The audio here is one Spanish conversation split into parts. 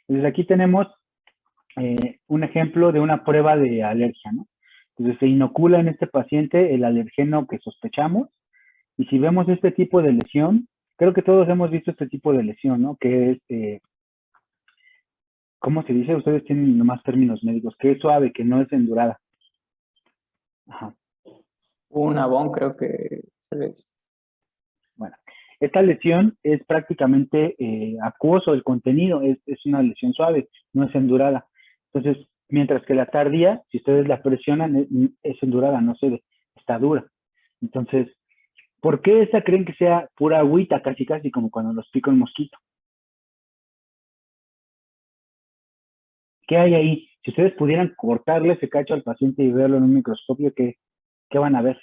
Entonces aquí tenemos un ejemplo de una prueba de alergia, ¿no? Entonces se inocula en este paciente el alergeno que sospechamos y si vemos este tipo de lesión, creo que todos hemos visto este tipo de lesión, ¿no? Que es, ¿cómo se dice? Ustedes tienen nomás términos médicos, que es suave, que no es endurada. Ajá. Un abón creo que se ve. Bueno, esta lesión es prácticamente acuoso el contenido, es una lesión suave, no es endurada. Entonces, mientras que la tardía, si ustedes la presionan, es endurada, no se ve, está dura. Entonces, ¿por qué esa creen que sea pura agüita, casi casi como cuando los pica un mosquito? ¿Qué hay ahí? Si ustedes pudieran cortarle ese cacho al paciente y verlo en un microscopio, ¿qué van a ver?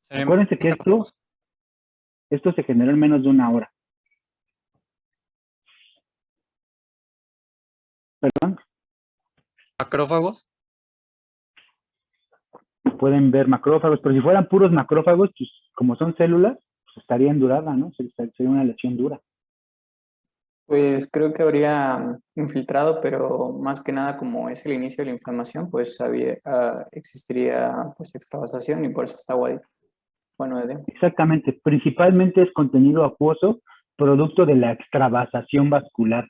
Acuérdense que esto se generó en menos de una hora. ¿Perdón? ¿Macrófagos? Pueden ver macrófagos, pero si fueran puros macrófagos, pues como son células, pues estaría endurada, ¿no? Sería una lesión dura. Pues creo que habría infiltrado, pero más que nada como es el inicio de la inflamación, pues existiría pues extravasación y por eso está guay. Bueno, edema. Exactamente, principalmente es contenido acuoso, producto de la extravasación vascular.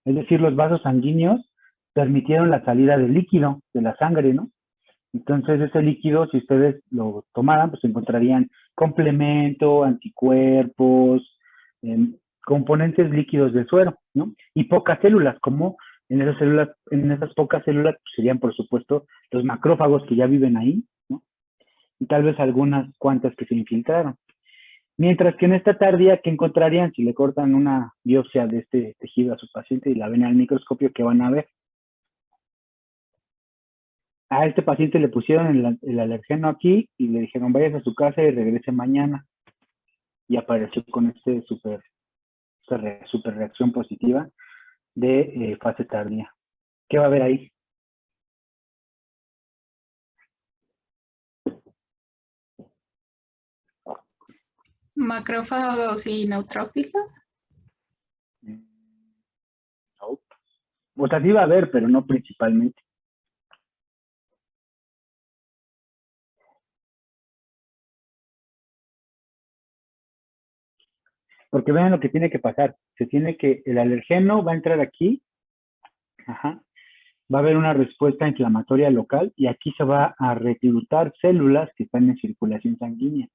Es decir, los vasos sanguíneos permitieron la salida de líquido de la sangre, ¿no? Entonces, ese líquido, si ustedes lo tomaran, pues encontrarían complemento, anticuerpos, componentes líquidos del suero, ¿no? Y pocas células, como en esas pocas células pues, serían, por supuesto, los macrófagos que ya viven ahí, ¿no? Y tal vez algunas cuantas que se infiltraron. Mientras que en esta tardía, ¿qué encontrarían si le cortan una biopsia de este tejido a su paciente y la ven al microscopio? ¿Qué van a ver? A este paciente le pusieron el alergeno aquí y le dijeron, vayas a su casa y regrese mañana. Y apareció con super reacción positiva de fase tardía. ¿Qué va a haber ahí? Macrófagos y neutrófilos. No. O sea, sí va a haber, pero no principalmente. Porque vean lo que tiene que pasar. El alergeno va a entrar aquí, ajá, va a haber una respuesta inflamatoria local y aquí se va a reclutar células que están en circulación sanguínea.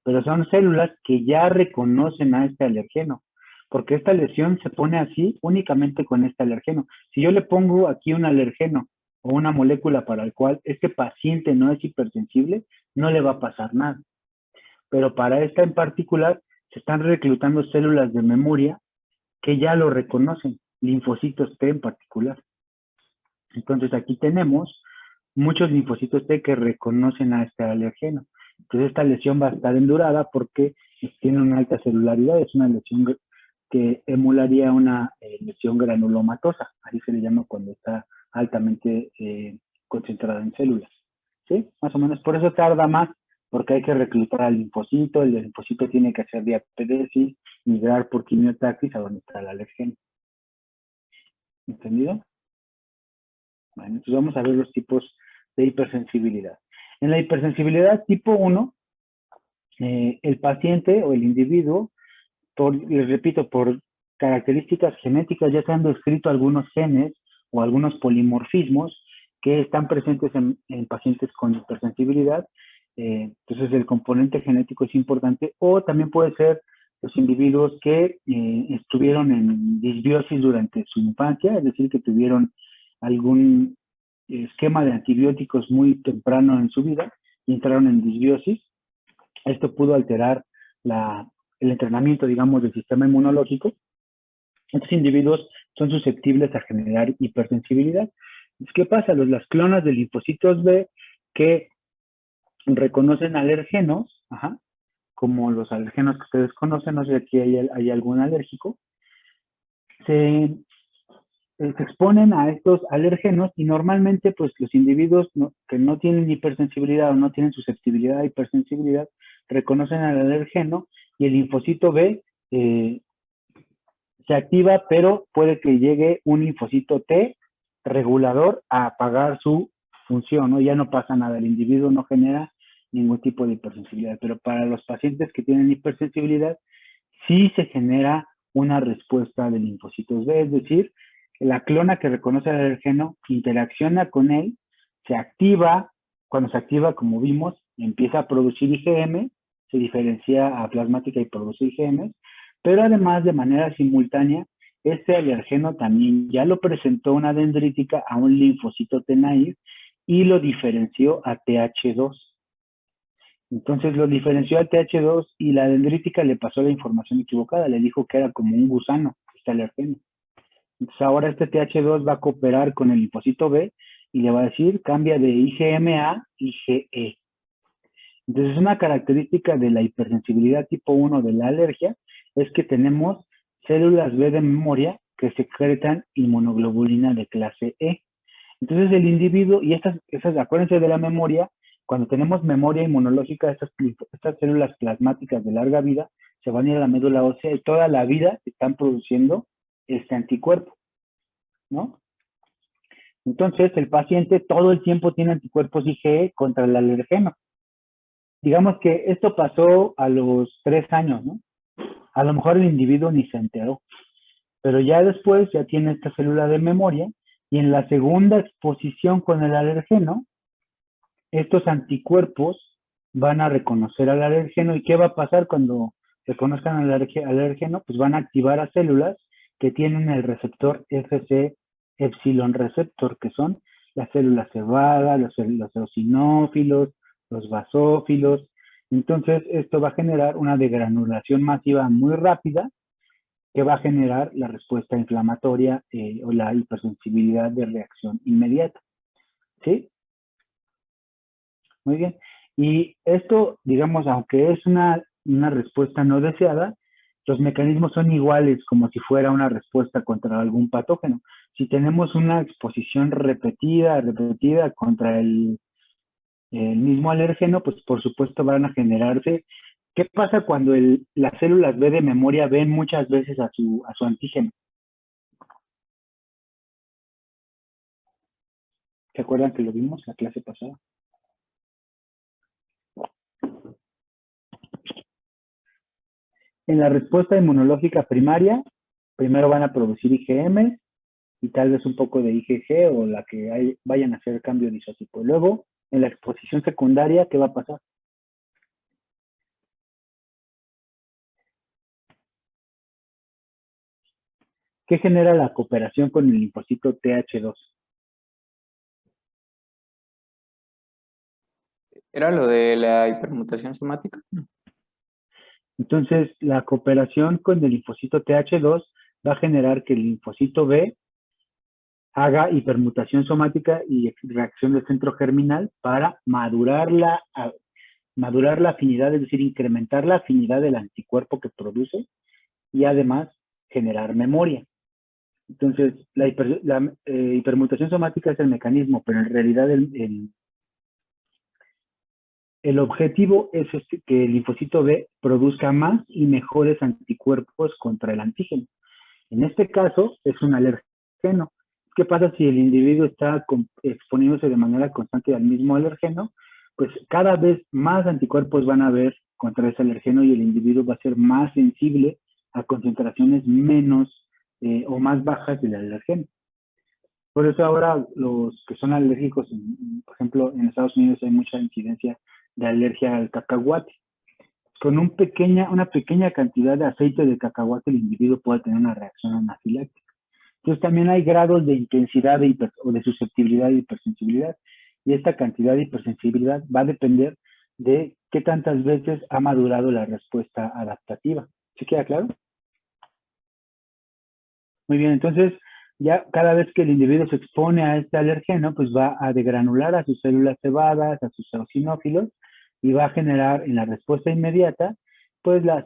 Pero son células que ya reconocen a este alergeno, porque esta lesión se pone así únicamente con este alergeno. Si yo le pongo aquí un alergeno o una molécula para el cual este paciente no es hipersensible, no le va a pasar nada. Pero para esta en particular, se están reclutando células de memoria que ya lo reconocen, linfocitos T en particular. Entonces aquí tenemos muchos linfocitos T que reconocen a este alergeno. Entonces esta lesión va a estar endurada porque tiene una alta celularidad, es una lesión que emularía una lesión granulomatosa, así se le llama cuando está altamente concentrada en células. ¿Sí? Más o menos, por eso tarda más, porque hay que reclutar al linfocito, el linfocito tiene que hacer diapedesis, migrar por quimiotaxis a donde está el alergeno. ¿Entendido? Bueno, entonces vamos a ver los tipos de hipersensibilidad. En la hipersensibilidad tipo 1, el paciente o el individuo, les repito, por características genéticas ya se han descrito algunos genes o algunos polimorfismos que están presentes en pacientes con hipersensibilidad. Entonces el componente genético es importante, o también puede ser los individuos que estuvieron en disbiosis durante su infancia, es decir, que tuvieron algún esquema de antibióticos muy temprano en su vida y entraron en disbiosis. Esto pudo alterar el entrenamiento, digamos, del sistema inmunológico. Estos individuos son susceptibles a generar hipersensibilidad. ¿Qué pasa? Las clonas de linfocitos B que reconocen alergenos, como los alergenos que ustedes conocen, no sé si aquí hay algún alérgico, se exponen a estos alérgenos y normalmente pues los individuos que no tienen hipersensibilidad o no tienen susceptibilidad a hipersensibilidad reconocen al alergeno y el linfocito B se activa, pero puede que llegue un linfocito T regulador a apagar su función, ¿no? Ya no pasa nada, el individuo no genera ningún tipo de hipersensibilidad, pero para los pacientes que tienen hipersensibilidad, sí se genera una respuesta de linfocitos B, es decir, la clona que reconoce el alergeno interacciona con él, se activa, cuando se activa, como vimos, empieza a producir IgM, se diferencia a plasmática y produce IgM, pero además de manera simultánea, este alergeno también ya lo presentó una dendrítica a un linfocito T naive y lo diferenció a TH2. Entonces lo diferenció a TH2 y la dendrítica le pasó la información equivocada, le dijo que era como un gusano, este alergeno. Entonces ahora este TH2 va a cooperar con el linfocito B y le va a decir, cambia de IgM a IgE. Entonces una característica de la hipersensibilidad tipo 1 de la alergia es que tenemos células B de memoria que secretan inmunoglobulina de clase E. Entonces el individuo, y acuérdense de la memoria, cuando tenemos memoria inmunológica, estas células plasmáticas de larga vida se van a ir a la médula ósea y toda la vida están produciendo este anticuerpo, ¿no? Entonces el paciente todo el tiempo tiene anticuerpos IgE contra el alergeno. Digamos que esto pasó a los 3 años, ¿no? A lo mejor el individuo ni se enteró, pero ya después ya tiene esta célula de memoria y en la segunda exposición con el alergeno, estos anticuerpos van a reconocer al alergeno. ¿Y qué va a pasar cuando reconozcan al alergeno? Pues van a activar a células que tienen el receptor Fc epsilon receptor, que son las células cebada, los eosinófilos, los basófilos. Entonces, esto va a generar una degranulación masiva muy rápida que va a generar la respuesta inflamatoria o la hipersensibilidad de reacción inmediata. ¿Sí? Muy bien. Y esto, digamos, aunque es una respuesta no deseada, los mecanismos son iguales como si fuera una respuesta contra algún patógeno. Si tenemos una exposición repetida contra el mismo alérgeno, pues por supuesto van a generarse. ¿Qué pasa cuando las células B de memoria ven muchas veces a su antígeno? ¿Se acuerdan que lo vimos la clase pasada? En la respuesta inmunológica primaria, primero van a producir IgM y tal vez un poco de IgG o la que vayan a hacer cambio de isótipo. Luego, en la exposición secundaria, ¿qué va a pasar? ¿Qué genera la cooperación con el linfocito TH2? ¿Era lo de la hipermutación somática? Entonces, la cooperación con el linfocito TH2 va a generar que el linfocito B haga hipermutación somática y reacción del centro germinal para madurar la afinidad, es decir, incrementar la afinidad del anticuerpo que produce y además generar memoria. Entonces, la hipermutación somática es el mecanismo, pero en realidad el objetivo es que el linfocito B produzca más y mejores anticuerpos contra el antígeno. En este caso, es un alergeno. ¿Qué pasa si el individuo está exponiéndose de manera constante al mismo alergeno? Pues cada vez más anticuerpos van a haber contra ese alergeno y el individuo va a ser más sensible a concentraciones menos o más bajas del alergeno. Por eso ahora los que son alérgicos, por ejemplo, en Estados Unidos hay mucha incidencia de alergia al cacahuate. Con una pequeña cantidad de aceite de cacahuate el individuo puede tener una reacción anafiláctica. Entonces también hay grados de intensidad o de susceptibilidad y hipersensibilidad. Y esta cantidad de hipersensibilidad va a depender de qué tantas veces ha madurado la respuesta adaptativa. ¿Sí queda claro? Muy bien, entonces ya cada vez que el individuo se expone a este alergeno, pues va a degranular a sus células cebadas, a sus eosinófilos, y va a generar en la respuesta inmediata, pues las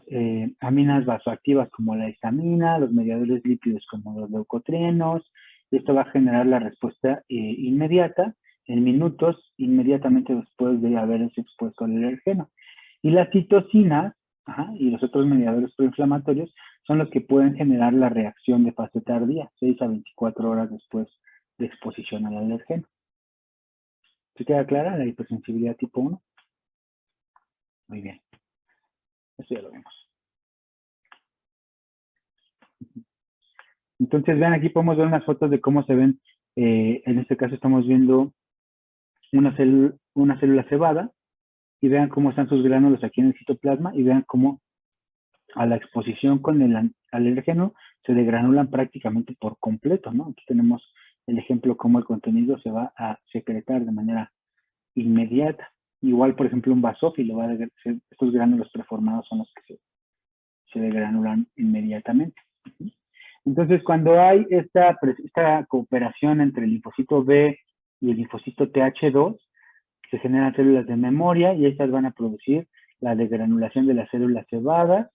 aminas vasoactivas como la histamina, los mediadores lípidos como los leucotrienos, y esto va a generar la respuesta inmediata, en minutos, inmediatamente después de haberse expuesto al alergeno. Y las citocinas Y los otros mediadores proinflamatorios son los que pueden generar la reacción de fase tardía, 6 a 24 horas después de exposición al alergeno. ¿Se queda clara la hipersensibilidad tipo 1? Muy bien. Esto ya lo vemos. Entonces, vean, aquí podemos ver unas fotos de cómo se ven. En este caso estamos viendo una célula cebada y vean cómo están sus gránulos aquí en el citoplasma y vean cómo a la exposición con el alérgeno se degranulan prácticamente por completo, ¿no? Aquí tenemos el ejemplo cómo el contenido se va a secretar de manera inmediata. Igual, por ejemplo, un basófilo, estos gránulos preformados son los que se degranulan inmediatamente. Entonces, cuando hay esta cooperación entre el linfocito B y el linfocito TH2, se generan células de memoria y estas van a producir la degranulación de las células cebadas.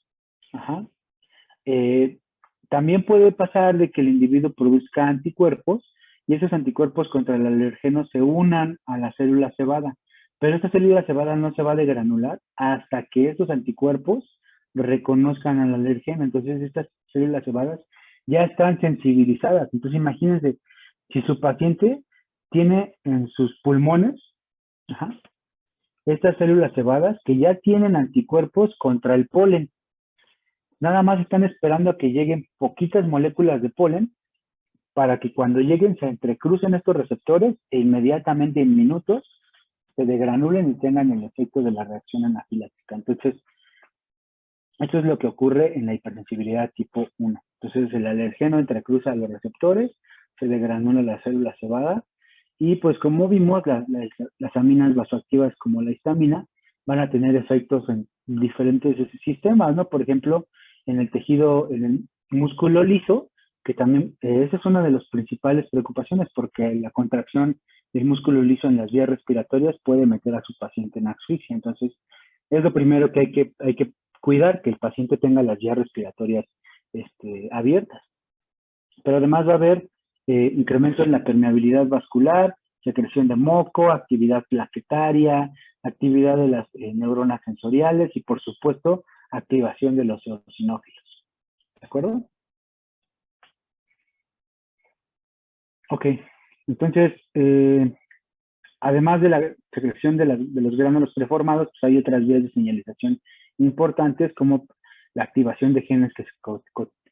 También puede pasar de que el individuo produzca anticuerpos y esos anticuerpos contra el alergeno se unan a la célula cebada. Pero esta célula cebada no se va a degranular hasta que esos anticuerpos reconozcan al alergeno. Entonces, estas células cebadas ya están sensibilizadas. Entonces, imagínense, si su paciente tiene en sus pulmones estas células cebadas que ya tienen anticuerpos contra el polen. Nada más están esperando a que lleguen poquitas moléculas de polen para que cuando lleguen se entrecrucen estos receptores e inmediatamente en minutos se degranulen y tengan el efecto de la reacción anafiláctica. Entonces, esto es lo que ocurre en la hipersensibilidad tipo 1. Entonces, el alergeno entrecruza los receptores, se degranula la célula cebada y pues como vimos, las aminas vasoactivas como la histamina van a tener efectos en diferentes sistemas, ¿no? Por ejemplo, en el tejido, en el músculo liso, que también, esa es una de las principales preocupaciones porque la contracción del músculo liso en las vías respiratorias puede meter a su paciente en asfixia. Entonces, es lo primero que hay que cuidar, que el paciente tenga las vías respiratorias abiertas. Pero además va a haber incremento en la permeabilidad vascular, secreción de moco, actividad plaquetaria, actividad de las neuronas sensoriales y, por supuesto, activación de los eosinófilos. ¿De acuerdo? Ok. Entonces, además de la secreción de los gránulos preformados, pues hay otras vías de señalización importantes como la activación de genes que se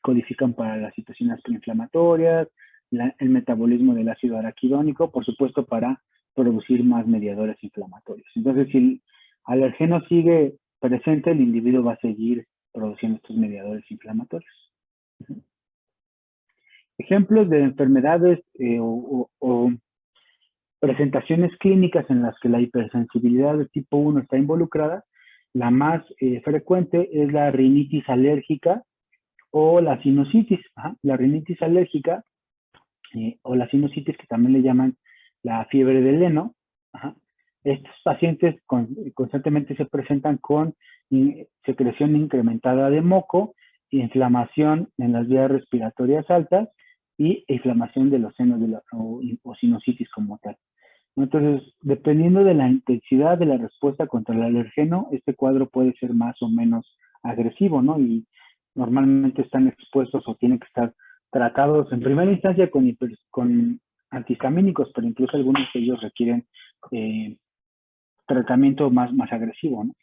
codifican para las citocinas preinflamatorias, el metabolismo del ácido araquidónico, por supuesto, para producir más mediadores inflamatorios. Entonces, si el alergeno sigue presente, el individuo va a seguir produciendo estos mediadores inflamatorios. Ejemplos de enfermedades o presentaciones clínicas en las que la hipersensibilidad de tipo 1 está involucrada, la más frecuente es la rinitis alérgica o la sinusitis. La rinitis alérgica o la sinusitis, que también le llaman la fiebre del heno. Estos pacientes constantemente se presentan con secreción incrementada de moco, inflamación en las vías respiratorias altas y inflamación de los senos o sinusitis como tal. Entonces, dependiendo de la intensidad de la respuesta contra el alergeno, este cuadro puede ser más o menos agresivo, ¿no? Y normalmente están expuestos o tienen que estar tratados en primera instancia con antihistamínicos, pero incluso algunos de ellos requieren tratamiento más agresivo, ¿no?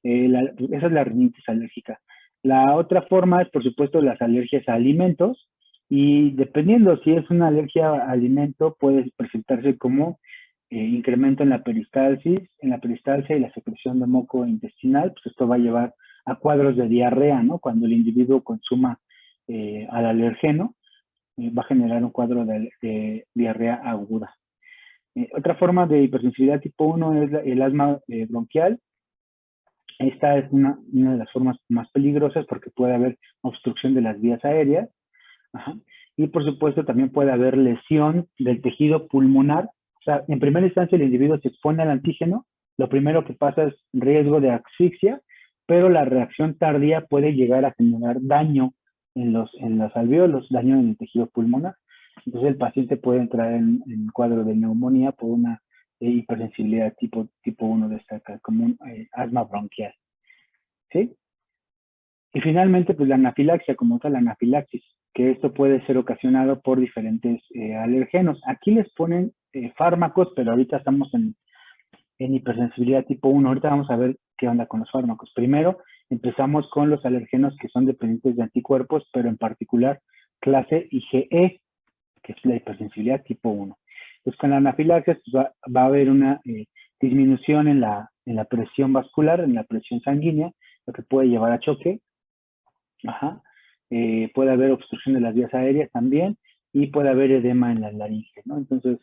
Esa es la rinitis alérgica. La otra forma es, por supuesto, las alergias a alimentos. Y dependiendo si es una alergia a alimento, puede presentarse como incremento en la peristalsis, y la secreción de moco intestinal. Pues esto va a llevar a cuadros de diarrea, ¿no? Cuando el individuo consuma al alergeno, va a generar un cuadro de diarrea aguda. Otra forma de hipersensibilidad tipo 1 es el asma bronquial. Esta es una de las formas más peligrosas porque puede haber obstrucción de las vías aéreas. Y por supuesto también puede haber lesión del tejido pulmonar. O sea, en primera instancia el individuo se expone al antígeno, lo primero que pasa es riesgo de asfixia, pero la reacción tardía puede llegar a generar daño en los alvéolos, daño en el tejido pulmonar. Entonces el paciente puede entrar en cuadro de neumonía por una hipersensibilidad tipo 1 destacada, como un asma bronquial. ¿sí? Y finalmente, pues la anafilaxia, como tal, la anafilaxis, que esto puede ser ocasionado por diferentes alergenos. Aquí les ponen fármacos, pero ahorita estamos en hipersensibilidad tipo 1. Ahorita vamos a ver qué onda con los fármacos. Primero, empezamos con los alergenos que son dependientes de anticuerpos, pero en particular clase IgE, que es la hipersensibilidad tipo 1. Entonces, con la anafilaxia pues, va a haber una disminución en la presión vascular, en la presión sanguínea, lo que puede llevar a choque. Ajá. Puede haber obstrucción de las vías aéreas también y puede haber edema en la laringe, ¿no? Entonces,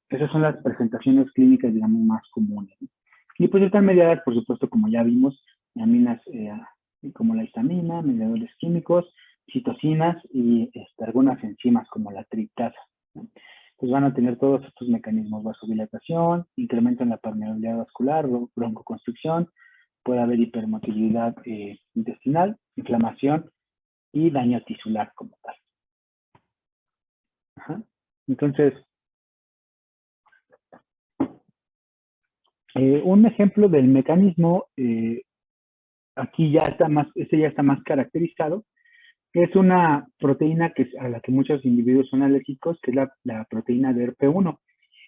esas son las presentaciones clínicas, digamos, más comunes, ¿no? Y pues están mediadas, por supuesto, como ya vimos, aminas como la histamina, mediadores químicos, citocinas y algunas enzimas como la tritasa, ¿no? Pues van a tener todos estos mecanismos: vasodilatación, incremento en la permeabilidad vascular, broncoconstricción, puede haber hipermotilidad intestinal, inflamación y daño tisular como tal. Ajá. Entonces, un ejemplo del mecanismo, aquí ya está más, este ya está más caracterizado, es una proteína a la que muchos individuos son alérgicos, que es la proteína DERP1.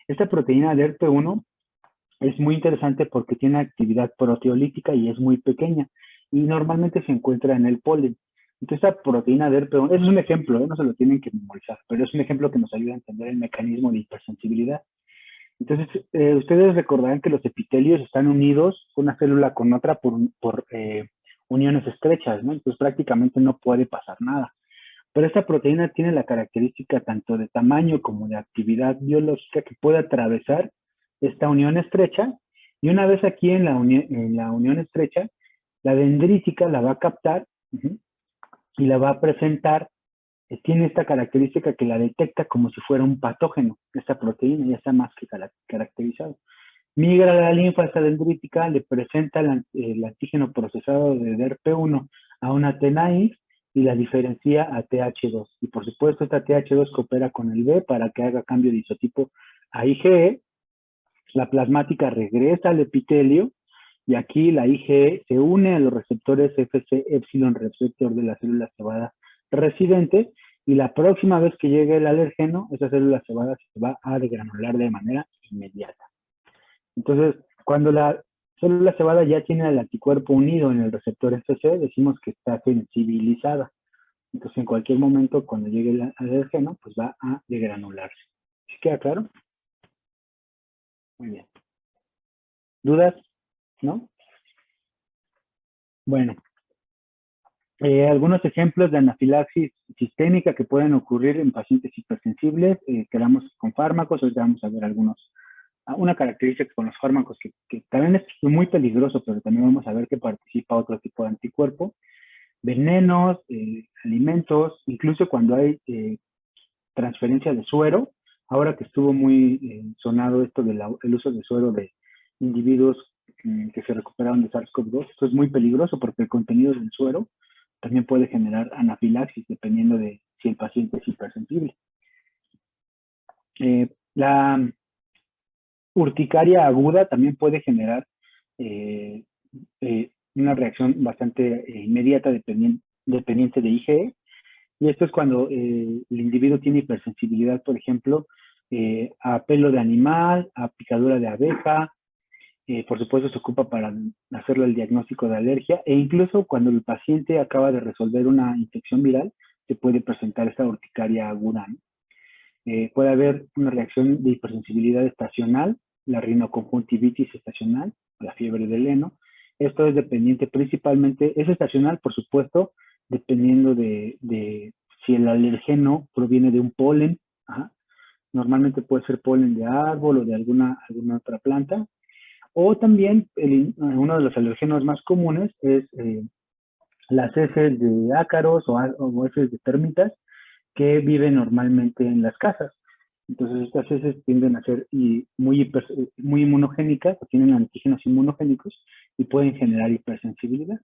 Esta proteína DERP1 es muy interesante porque tiene actividad proteolítica y es muy pequeña y normalmente se encuentra en el polen. Entonces, esta proteína DERP1, es un ejemplo, no se lo tienen que memorizar, pero es un ejemplo que nos ayuda a entender el mecanismo de hipersensibilidad. Entonces, ustedes recordarán que los epitelios están unidos una célula con otra por uniones estrechas, ¿no? Entonces, prácticamente no puede pasar nada. Pero esta proteína tiene la característica tanto de tamaño como de actividad biológica que puede atravesar esta unión estrecha, y una vez aquí en la unión estrecha, la dendrítica la va a captar y la va a presentar. Tiene esta característica que la detecta como si fuera un patógeno. Esta proteína ya está más que caracterizado. Migra la linfa esta dendrítica, le presenta el antígeno procesado de DERP1 a una TNAIF y la diferencia a TH2. Y por supuesto, esta TH2 coopera con el B para que haga cambio de isotipo a IgE. La plasmática regresa al epitelio y aquí la IgE se une a los receptores Fc epsilon receptor de la célula cebada residente, y la próxima vez que llegue el alergeno, esa célula cebada se va a degranular de manera inmediata. Entonces, cuando la célula cebada ya tiene el anticuerpo unido en el receptor Fc, decimos que está sensibilizada. Entonces, en cualquier momento, cuando llegue el alergeno, pues va a degranularse. ¿Sí queda claro? Muy bien. ¿Dudas? ¿No? Bueno, algunos ejemplos de anafilaxis sistémica que pueden ocurrir en pacientes hipersensibles, quedamos con fármacos. Hoy vamos a ver una característica con los fármacos que también es muy peligroso, pero también vamos a ver que participa otro tipo de anticuerpo: venenos, alimentos, incluso cuando hay transferencia de suero. Ahora que estuvo muy sonado esto del uso de suero de individuos que se recuperaron de SARS-CoV-2, esto es muy peligroso porque el contenido del suero también puede generar anafilaxis dependiendo de si el paciente es hipersensible. La urticaria aguda también puede generar una reacción bastante inmediata dependiente de IgE. Y esto es cuando el individuo tiene hipersensibilidad, por ejemplo, a pelo de animal, a picadura de abeja. Por supuesto, se ocupa para hacerle el diagnóstico de alergia, e incluso cuando el paciente acaba de resolver una infección viral, se puede presentar esta urticaria aguda, ¿no? Puede haber una reacción de hipersensibilidad estacional, la rinoconjuntivitis estacional, la fiebre del heno. Esto es dependiente principalmente, es estacional, por supuesto, dependiendo de si el alergeno proviene de un polen. Ajá. Normalmente puede ser polen de árbol o de alguna otra planta. O también uno de los alergenos más comunes es las heces de ácaros o heces de termitas que viven normalmente en las casas. Entonces, estas heces tienden a ser muy inmunogénicas, o tienen antígenos inmunogénicos y pueden generar hipersensibilidad.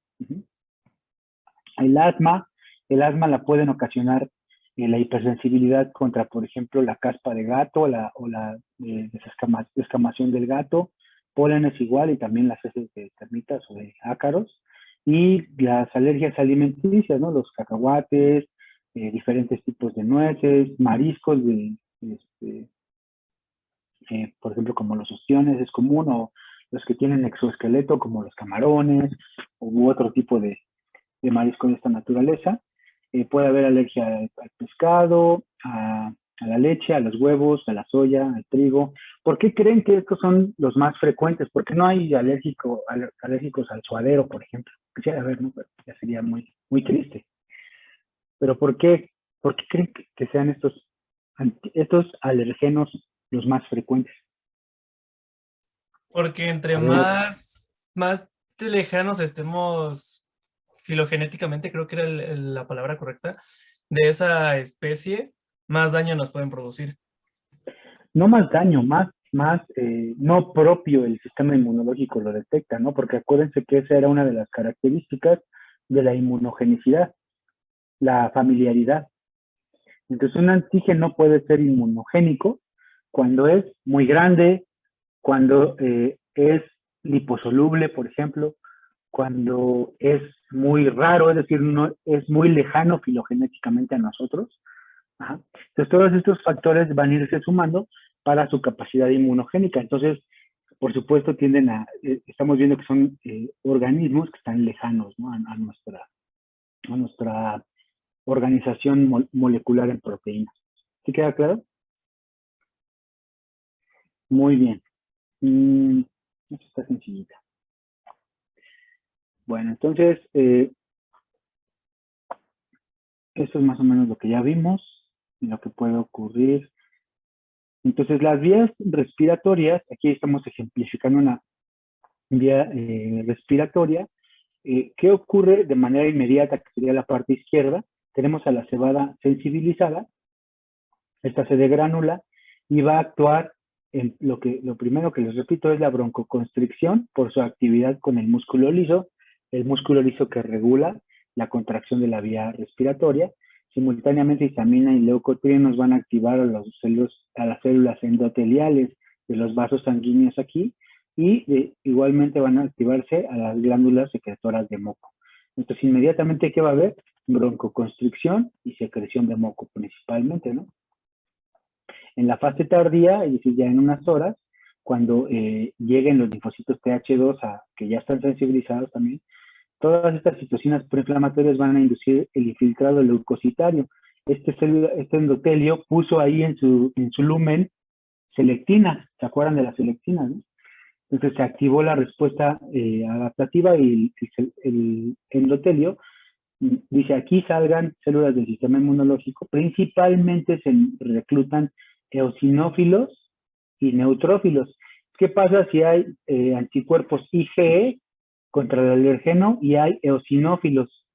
El asma la pueden ocasionar la hipersensibilidad contra, por ejemplo, la caspa de gato o la descamación del gato, pólenes igual y también las heces de termitas o de ácaros. Y las alergias alimenticias, ¿no? Los cacahuates, diferentes tipos de nueces, mariscos, por ejemplo, como los ostiones es común, o los que tienen exoesqueleto, como los camarones, u otro tipo de marisco de esta naturaleza. Puede haber alergia al pescado, a la leche, a los huevos, a la soya, al trigo. ¿Por qué creen que estos son los más frecuentes? ¿Por qué no hay alérgicos al suadero, por ejemplo? Quisiera ver, ¿no? Pero ya sería muy, muy triste. Pero ¿por qué creen que sean estos alergenos los más frecuentes? Porque entre A ver. más lejanos estemos filogenéticamente, creo que era la palabra correcta, de esa especie, más daño nos pueden producir. No más daño, más no propio el sistema inmunológico lo detecta, ¿no? Porque acuérdense que esa era una de las características de la inmunogenicidad, la familiaridad. Entonces, un antígeno puede ser inmunogénico cuando es muy grande, cuando es liposoluble, por ejemplo, cuando es muy raro, es decir, no, es muy lejano filogenéticamente a nosotros. Ajá. Entonces, todos estos factores van a irse sumando para su capacidad inmunogénica. Entonces, por supuesto, estamos viendo que son organismos que están lejanos, ¿no? a nuestra organización molecular en proteínas. ¿Sí queda claro? Muy bien. Esto está sencillita. Bueno, entonces, eso es más o menos lo que ya vimos y lo que puede ocurrir. Entonces, las vías respiratorias, aquí estamos ejemplificando una vía respiratoria. ¿Qué ocurre de manera inmediata, que sería la parte izquierda? Tenemos a la cebada sensibilizada, esta se degranula y va a actuar en lo primero que les repito es la broncoconstricción por su actividad con el músculo liso que regula la contracción de la vía respiratoria. Simultáneamente, histamina y leucotrienos van a activar a las células endoteliales de los vasos sanguíneos aquí, y igualmente van a activarse a las glándulas secretoras de moco. Entonces, inmediatamente, ¿qué va a haber? Broncoconstricción y secreción de moco principalmente, ¿no? En la fase tardía, es decir, ya en unas horas, cuando lleguen los linfocitos TH2 que ya están sensibilizados también, todas estas citocinas proinflamatorias van a inducir el infiltrado leucocitario. Este endotelio puso ahí en su lumen selectina. ¿Se acuerdan de la selectina, no? Entonces se activó la respuesta adaptativa y el endotelio dice: aquí salgan células del sistema inmunológico. Principalmente se reclutan eosinófilos y neutrófilos. ¿Qué pasa si hay anticuerpos IgE contra el alergeno y hay eosinófilos?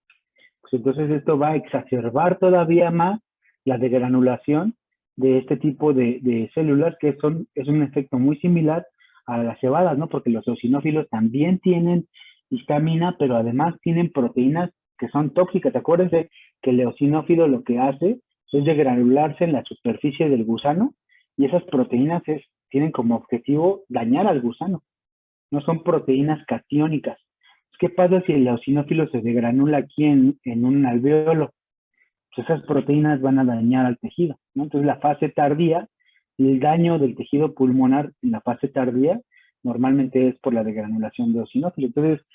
Pues entonces esto va a exacerbar todavía más la degranulación de este tipo de células, que es un efecto muy similar a las cebadas, ¿no? Porque los eosinófilos también tienen histamina, pero además tienen proteínas que son tóxicas. Acuérdense que el eosinófilo lo que hace es degranularse en la superficie del gusano, y esas proteínas tienen como objetivo dañar al gusano. No son proteínas catiónicas. ¿Qué pasa si el eosinófilo se degranula aquí en un alveolo? Pues esas proteínas van a dañar al tejido, ¿no? Entonces, la fase tardía, el daño del tejido pulmonar en la fase tardía, normalmente es por la degranulación de eosinófilo. Entonces,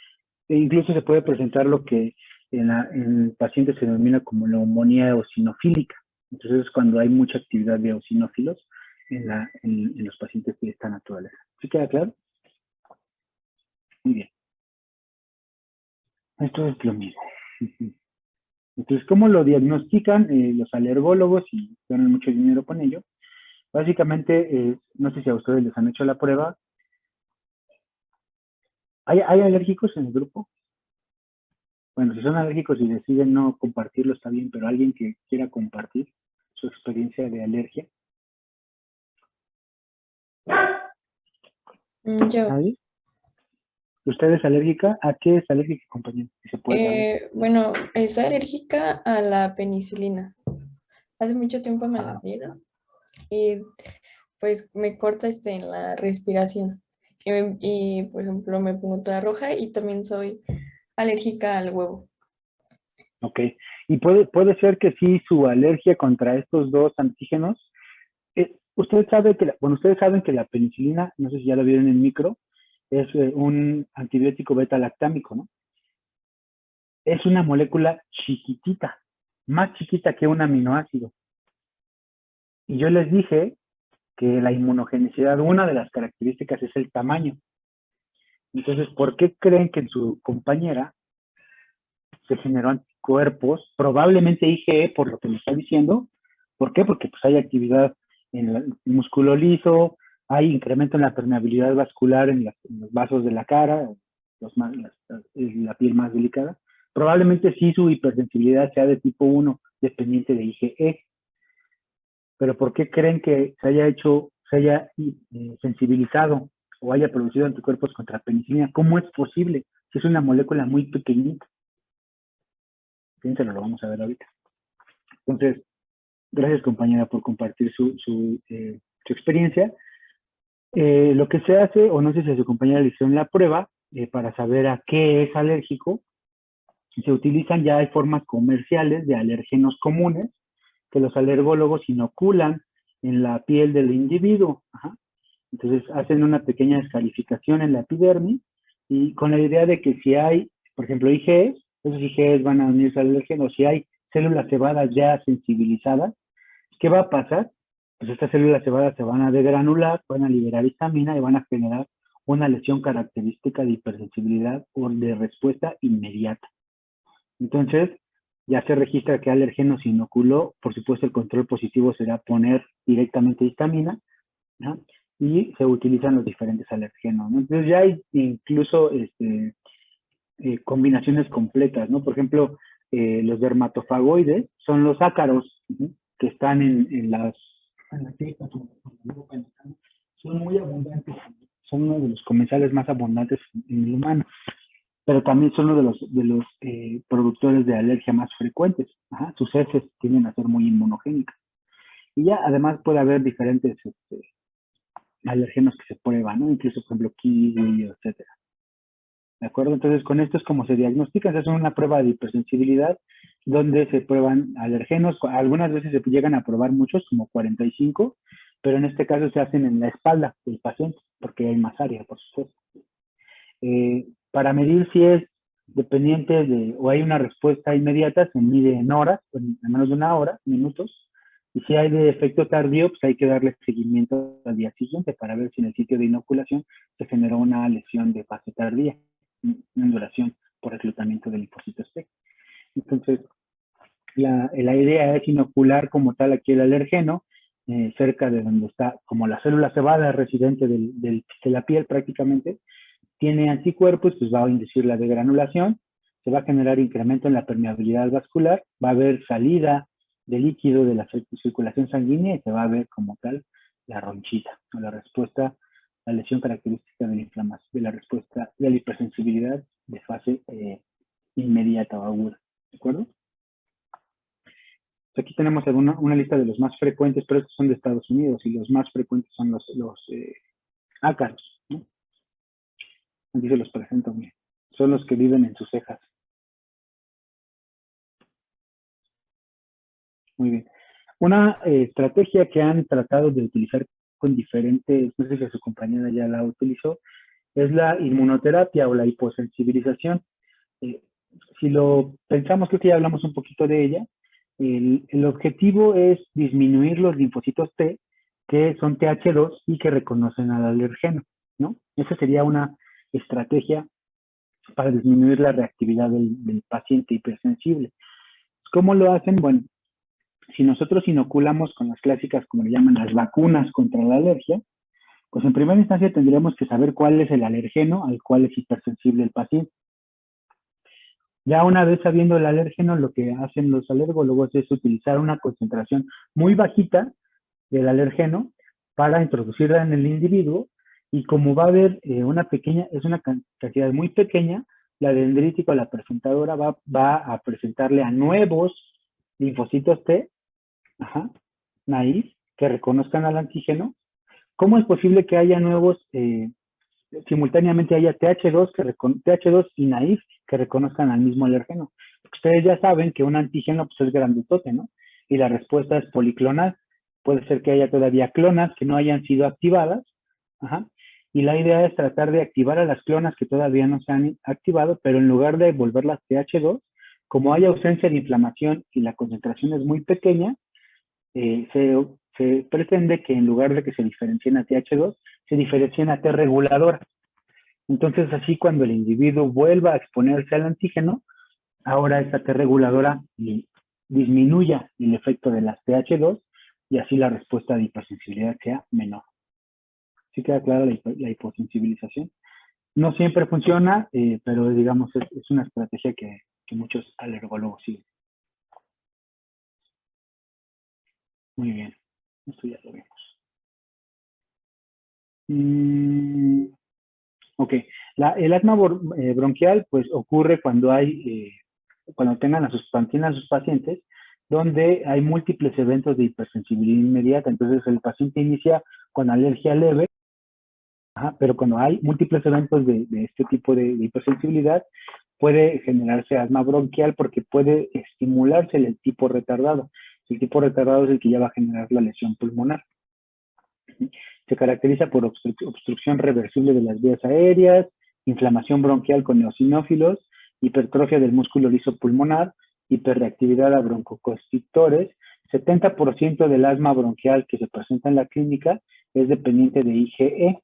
incluso se puede presentar lo que en pacientes se denomina como neumonía eosinofílica. Entonces, es cuando hay mucha actividad de eosinófilos en los pacientes de esta naturaleza. ¿Sí queda claro? Muy bien. Esto es lo mismo. Entonces, ¿cómo lo diagnostican los alergólogos y ganan mucho dinero con ello? Básicamente, no sé si a ustedes les han hecho la prueba. ¿Hay alérgicos en el grupo? Bueno, si son alérgicos y deciden no compartirlo, está bien, pero alguien que quiera compartir su experiencia de alergia. Yo, ¿Nadie? ¿Usted es alérgica? ¿A qué es alérgica, compañero? Si se puede saber. bueno, soy alérgica a la penicilina. Hace mucho tiempo me la dieron y pues me corta en la respiración. por ejemplo, me pongo toda roja y también soy alérgica al huevo. Ok. Y puede ser que sí su alergia contra estos dos antígenos. Usted sabe que, bueno, ustedes saben que la penicilina, no sé si ya lo vieron en micro, es un antibiótico beta-lactámico, ¿no? Es una molécula chiquitita, más chiquita que un aminoácido. Y yo les dije que la inmunogenicidad, una de las características es el tamaño. Entonces, ¿por qué creen que en su compañera se generó anticuerpos? Probablemente IgE, por lo que me está diciendo. ¿Por qué? Porque pues, hay actividad en el músculo liso, hay incremento en la permeabilidad vascular en los vasos de la cara, la piel más delicada. Probablemente sí su hipersensibilidad sea de tipo 1, dependiente de IgE. Pero ¿por qué creen que se haya sensibilizado o haya producido anticuerpos contra penicilina? ¿Cómo es posible? Si es una molécula muy pequeñita. Piénselo, lo vamos a ver ahorita. Entonces, gracias compañera por compartir su experiencia. Lo que se hace, o no sé si a su compañera le hicieron la prueba, para saber a qué es alérgico, se utilizan, ya hay formas comerciales de alérgenos comunes que los alergólogos inoculan en la piel del individuo. Ajá. Entonces hacen una pequeña descalificación en la epidermis y con la idea de que si hay, por ejemplo, IgEs, esos IgEs van a unirse al alérgeno. Si hay células cebadas ya sensibilizadas, ¿qué va a pasar? Pues estas células cebadas se van a degranular, van a liberar histamina y van a generar una lesión característica de hipersensibilidad o de respuesta inmediata. Entonces, ya se registra que alérgeno se inoculó. Por supuesto, el control positivo será poner directamente histamina, ¿no? Y se utilizan los diferentes alergenos, ¿no? Entonces, ya hay incluso combinaciones completas, ¿no? Por ejemplo, los dermatofagoides son los ácaros, ¿sí? Que están en las tetas, son muy abundantes, son uno de los comensales más abundantes en el humano, pero también son uno de los productores de alergia más frecuentes. Ajá, sus heces tienden a ser muy inmunogénicas. Y ya, además, puede haber diferentes alérgenos que se prueban, ¿no? Incluso, por ejemplo, kiwi, etcétera. ¿De acuerdo? Entonces, con esto es como se diagnostica. Se hace una prueba de hipersensibilidad donde se prueban alergenos. Algunas veces se llegan a probar muchos, como 45, pero en este caso se hacen en la espalda del paciente, porque hay más área, por supuesto. Para medir si es dependiente de, o hay una respuesta inmediata, se mide en horas, en menos de una hora, minutos, y si hay de efecto tardío, pues hay que darle seguimiento al día siguiente para ver si en el sitio de inoculación se generó una lesión de fase tardía, una duración por reclutamiento de linfocitos T. Entonces, la idea es inocular como tal aquí el alergeno, cerca de donde está, como la célula cebada residente de la piel prácticamente, tiene anticuerpos, pues va a inducir la degranulación, se va a generar incremento en la permeabilidad vascular, va a haber salida de líquido de la circulación sanguínea y se va a ver como tal la ronchita, o la respuesta, la lesión característica de la inflamación, de la respuesta de la hipersensibilidad de fase inmediata o aguda. ¿De acuerdo? Aquí tenemos una lista de los más frecuentes, pero estos son de Estados Unidos y los más frecuentes son los ácaros, ¿no? Aquí se los presento bien. Son los que viven en sus cejas. Muy bien. Una estrategia que han tratado de utilizar con diferentes, no sé si su compañera ya la utilizó, es la inmunoterapia o la hiposensibilización. Si lo pensamos, creo que ya hablamos un poquito de ella. El objetivo es disminuir los linfocitos T, que son TH2 y que reconocen al alergeno, ¿no? Esa sería una estrategia para disminuir la reactividad del paciente hipersensible. ¿Cómo lo hacen? Bueno, si nosotros inoculamos con las clásicas, como le llaman, las vacunas contra la alergia, pues en primera instancia tendríamos que saber cuál es el alergeno al cual es hipersensible el paciente. Ya una vez sabiendo el alérgeno, lo que hacen los alergólogos es utilizar una concentración muy bajita del alergeno para introducirla en el individuo, y como va a haber una cantidad muy pequeña, la dendrítica, la presentadora, va a presentarle a nuevos linfocitos T, naive, que reconozcan al antígeno. ¿Cómo es posible que haya nuevos simultáneamente haya TH2 y NAIF que reconozcan al mismo alérgeno. Ustedes ya saben que un antígeno pues, es grandotote, ¿no? Y la respuesta es policlonal. Puede ser que haya todavía clonas que no hayan sido activadas. Ajá. Y la idea es tratar de activar a las clonas que todavía no se han activado, pero en lugar de volverlas TH2, como hay ausencia de inflamación y la concentración es muy pequeña, se pretende que en lugar de que se diferencien a TH2, se diferencien a T reguladoras. Entonces, así cuando el individuo vuelva a exponerse al antígeno, ahora esta T reguladora disminuya el efecto de las TH2 y así la respuesta de hipersensibilidad sea menor. ¿Sí queda clara la hiposensibilización? No siempre funciona, pero digamos es una estrategia que muchos alergólogos siguen. Muy bien, esto ya lo vemos. Ok, el asma bronquial pues ocurre cuando cuando tienen a sus pacientes donde hay múltiples eventos de hipersensibilidad inmediata. Entonces el paciente inicia con alergia leve, pero cuando hay múltiples eventos de este tipo de hipersensibilidad, puede generarse asma bronquial porque puede estimularse el tipo retardado. El tipo retardado es el que ya va a generar la lesión pulmonar. Se caracteriza por obstrucción reversible de las vías aéreas, inflamación bronquial con eosinófilos, hipertrofia del músculo liso pulmonar, hiperreactividad a broncoconstrictores. 70% del asma bronquial que se presenta en la clínica es dependiente de IgE.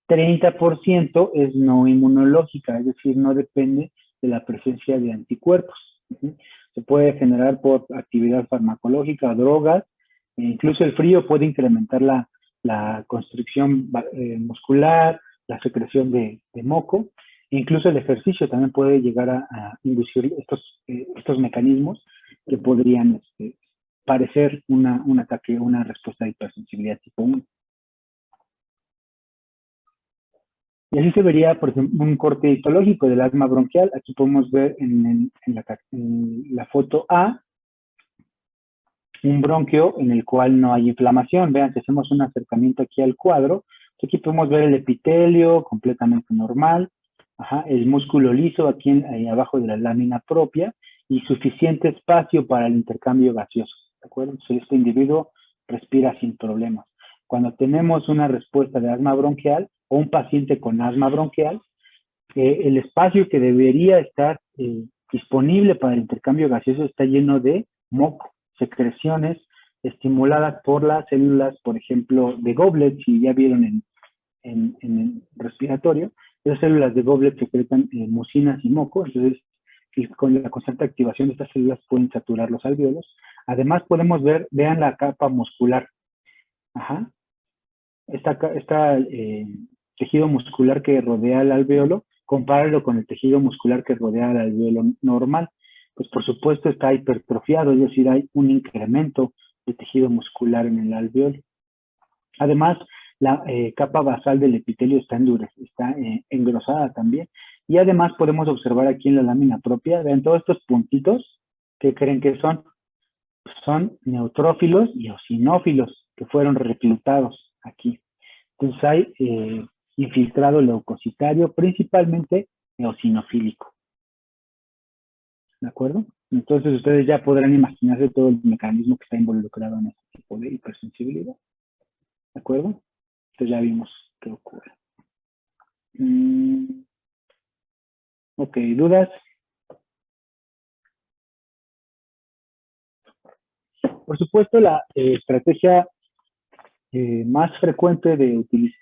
30% es no inmunológica, es decir, no depende de la presencia de anticuerpos. Se puede generar por actividad farmacológica o drogas. Incluso el frío puede incrementar la constricción muscular, la secreción de moco. Incluso el ejercicio también puede llegar a inducir estos mecanismos que podrían parecer un ataque, una respuesta de hipersensibilidad tipo 1. Y así se vería, por ejemplo, un corte histológico del asma bronquial. Aquí podemos ver en la foto A un bronquio en el cual no hay inflamación. Vean, si hacemos un acercamiento aquí al cuadro, aquí podemos ver el epitelio completamente normal, el músculo liso aquí ahí abajo de la lámina propia y suficiente espacio para el intercambio gaseoso. ¿De acuerdo? Entonces, este individuo respira sin problemas. Cuando tenemos una respuesta de asma bronquial o un paciente con asma bronquial, el espacio que debería estar disponible para el intercambio gaseoso está lleno de moco, secreciones estimuladas por las células, por ejemplo, de Goblet, si ya vieron en el respiratorio, las células de Goblet secretan mucinas y moco, entonces con la constante activación de estas células pueden saturar los alvéolos. Además podemos ver, vean la capa muscular. Tejido muscular que rodea el alvéolo, compáralo con el tejido muscular que rodea el alvéolo normal. Pues por supuesto está hipertrofiado, es decir, hay un incremento de tejido muscular en el alvéolo. Además, la capa basal del epitelio está engrosada también. Y además podemos observar aquí en la lámina propia, vean todos estos puntitos, ¿qué creen que son? Son neutrófilos y eosinófilos que fueron reclutados aquí. Entonces hay infiltrado leucocitario, principalmente eosinofílico. ¿De acuerdo? Entonces ustedes ya podrán imaginarse todo el mecanismo que está involucrado en este tipo de hipersensibilidad. ¿De acuerdo? Entonces ya vimos qué ocurre. Ok, ¿dudas? Por supuesto, la estrategia más frecuente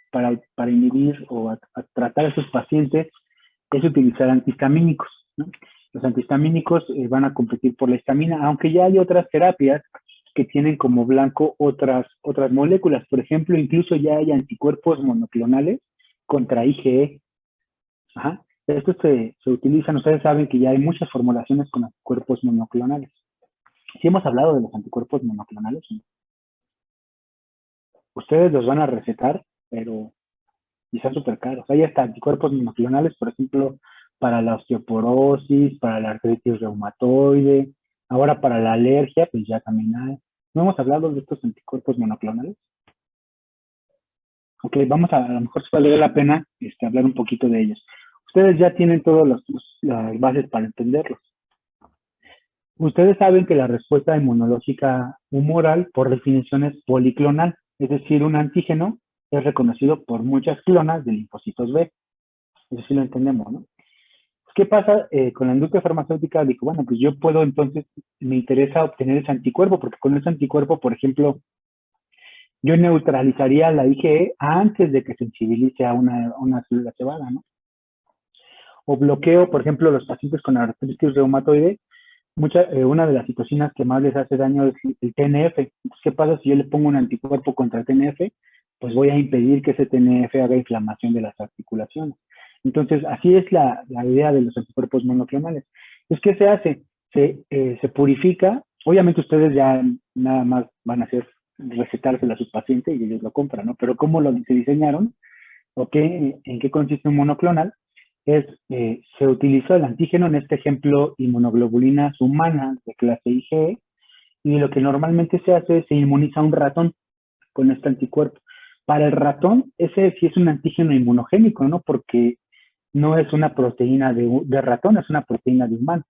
para inhibir o tratar a estos pacientes es utilizar antihistamínicos, ¿no? Los antihistamínicos van a competir por la histamina, aunque ya hay otras terapias que tienen como blanco otras moléculas. Por ejemplo, incluso ya hay anticuerpos monoclonales contra IgE. Estos se utilizan, ustedes saben que ya hay muchas formulaciones con anticuerpos monoclonales. ¿Sí hemos hablado de los anticuerpos monoclonales? Ustedes los van a recetar, pero quizás súper caros. Hay hasta anticuerpos monoclonales, por ejemplo, para la osteoporosis, para la artritis reumatoide, ahora para la alergia, pues ya también hay. ¿No hemos hablado de estos anticuerpos monoclonales? Ok, vamos a lo mejor se valdría la pena hablar un poquito de ellos. Ustedes ya tienen todas las bases para entenderlos. Ustedes saben que la respuesta inmunológica humoral, por definición, es policlonal, es decir, un antígeno es reconocido por muchas clonas de linfocitos B. Eso sí lo entendemos, ¿no? ¿Qué pasa con la industria farmacéutica? Digo, bueno, pues yo puedo entonces, me interesa obtener ese anticuerpo, porque con ese anticuerpo, por ejemplo, yo neutralizaría la IgE antes de que sensibilice a una célula cebada, ¿no? O bloqueo, por ejemplo, los pacientes con artritis reumatoide, una de las citocinas que más les hace daño es el TNF. Entonces, ¿qué pasa si yo le pongo un anticuerpo contra el TNF? Pues voy a impedir que ese TNF haga inflamación de las articulaciones. Entonces, así es la idea de los anticuerpos monoclonales. Entonces, ¿qué se hace? Se purifica. Obviamente ustedes ya nada más van a hacer recetárselo a sus pacientes y ellos lo compran, ¿no? Pero ¿cómo se diseñaron? ¿O en qué consiste un monoclonal? Se utiliza el antígeno, en este ejemplo, inmunoglobulinas humanas de clase IgE, y lo que normalmente se hace es se inmuniza a un ratón con este anticuerpo. Para el ratón, ese sí es un antígeno inmunogénico, ¿no? Porque no es una proteína de ratón, es una proteína de humano.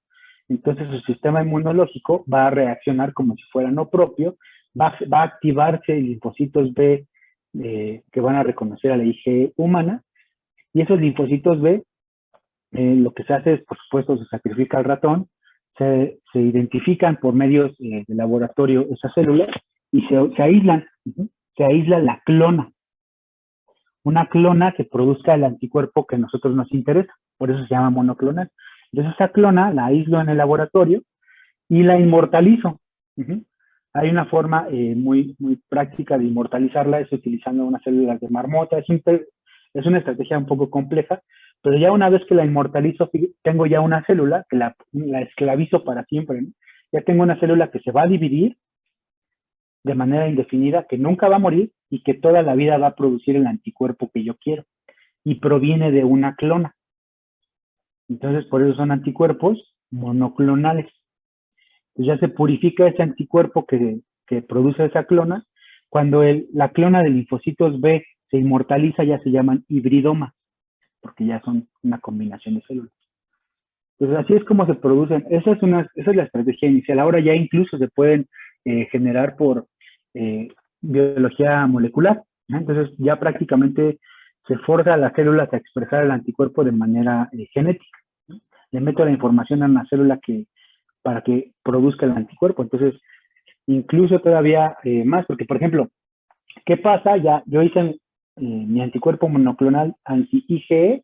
Entonces su sistema inmunológico va a reaccionar como si fuera no propio, va a activarse linfocitos B que van a reconocer a la IgE humana, y esos linfocitos B, lo que se hace es, por supuesto, se sacrifica al ratón, se identifican por medios de laboratorio esas células y se aíslan. Se aísla la clona. Una clona que produzca el anticuerpo que a nosotros nos interesa. Por eso se llama monoclonal. Entonces esa clona la aíslo en el laboratorio y la inmortalizo. Hay una forma muy práctica de inmortalizarla, es utilizando unas células de marmota. Es una estrategia un poco compleja, pero ya una vez que la inmortalizo, tengo ya una célula que la esclavizo para siempre, ¿no? Ya tengo una célula que se va a dividir de manera indefinida, que nunca va a morir y que toda la vida va a producir el anticuerpo que yo quiero. Y proviene de una clona. Entonces, por eso son anticuerpos monoclonales. Pues ya se purifica ese anticuerpo que produce esa clona. Cuando la clona de linfocitos B se inmortaliza, ya se llaman hibridomas, porque ya son una combinación de células. Entonces, así es como se producen. Esa es la estrategia inicial. Ahora ya incluso se pueden generar por biología molecular, ¿no? Entonces, ya prácticamente se forza a las células a expresar el anticuerpo de manera genética, ¿no? Le meto la información a una célula para que produzca el anticuerpo. Entonces, incluso todavía más, porque, por ejemplo, ¿qué pasa? Ya yo hice mi anticuerpo monoclonal anti-IgE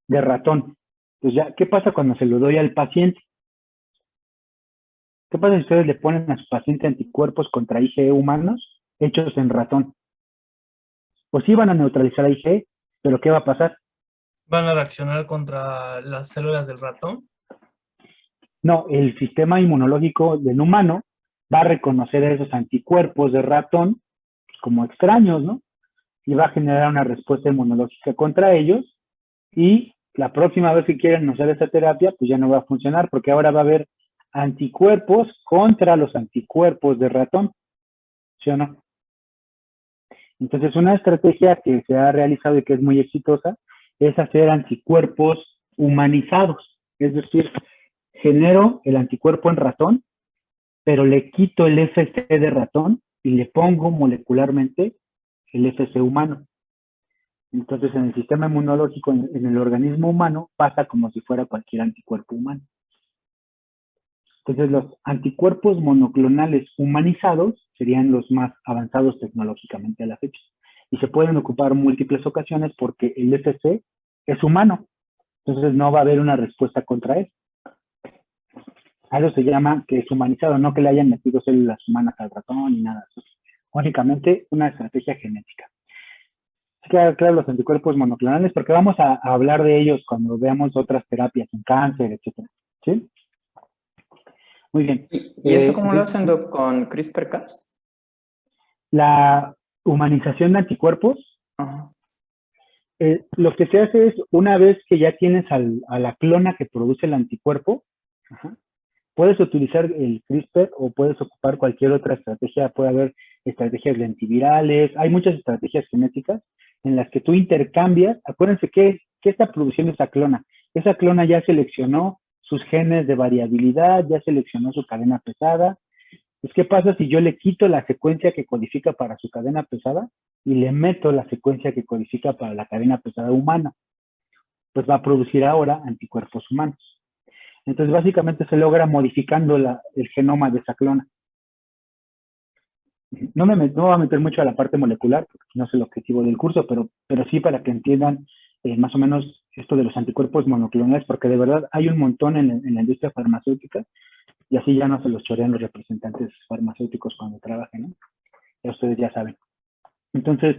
de ratón. Pues ya, ¿qué pasa cuando se lo doy al paciente? ¿Qué pasa si ustedes le ponen a su paciente anticuerpos contra IgE humanos hechos en ratón? Pues sí van a neutralizar a IgE, pero ¿qué va a pasar? ¿Van a reaccionar contra las células del ratón? No, el sistema inmunológico del humano va a reconocer a esos anticuerpos de ratón como extraños, ¿no? Y va a generar una respuesta inmunológica contra ellos, y la próxima vez que quieran usar esa terapia, pues ya no va a funcionar, porque ahora va a haber anticuerpos contra los anticuerpos de ratón, ¿sí o no? Entonces, una estrategia que se ha realizado y que es muy exitosa es hacer anticuerpos humanizados, es decir, genero el anticuerpo en ratón, pero le quito el FC de ratón y le pongo molecularmente el FC humano. Entonces, en el sistema inmunológico, en el organismo humano, pasa como si fuera cualquier anticuerpo humano. Entonces, los anticuerpos monoclonales humanizados serían los más avanzados tecnológicamente a la fecha. Y se pueden ocupar múltiples ocasiones porque el FC es humano. Entonces, no va a haber una respuesta contra él. A eso se llama que es humanizado, no que le hayan metido células humanas al ratón ni nada de eso. Únicamente una estrategia genética. Claro, los anticuerpos monoclonales, porque vamos a hablar de ellos cuando veamos otras terapias en cáncer, etcétera. ¿Sí? Muy bien. ¿Y eso cómo lo hacen, Doc, con CRISPR-Cas? La humanización de anticuerpos, lo que se hace es, una vez que ya tienes a la clona que produce el anticuerpo, puedes utilizar el CRISPR o puedes ocupar cualquier otra estrategia. Puede haber estrategias lentivirales, hay muchas estrategias genéticas en las que tú intercambias. Acuérdense que está produciendo esa clona. Esa clona ya seleccionó sus genes de variabilidad, ya seleccionó su cadena pesada. Pues, ¿qué pasa si yo le quito la secuencia que codifica para su cadena pesada y le meto la secuencia que codifica para la cadena pesada humana? Pues va a producir ahora anticuerpos humanos. Entonces, básicamente se logra modificando el genoma de esa clona. No me voy a meter mucho a la parte molecular, porque no es el objetivo del curso, pero sí para que entiendan más o menos esto de los anticuerpos monoclonales, porque de verdad hay un montón en la industria farmacéutica, y así ya no se los chorean los representantes farmacéuticos cuando trabajen, ¿no? Ya ustedes ya saben. Entonces,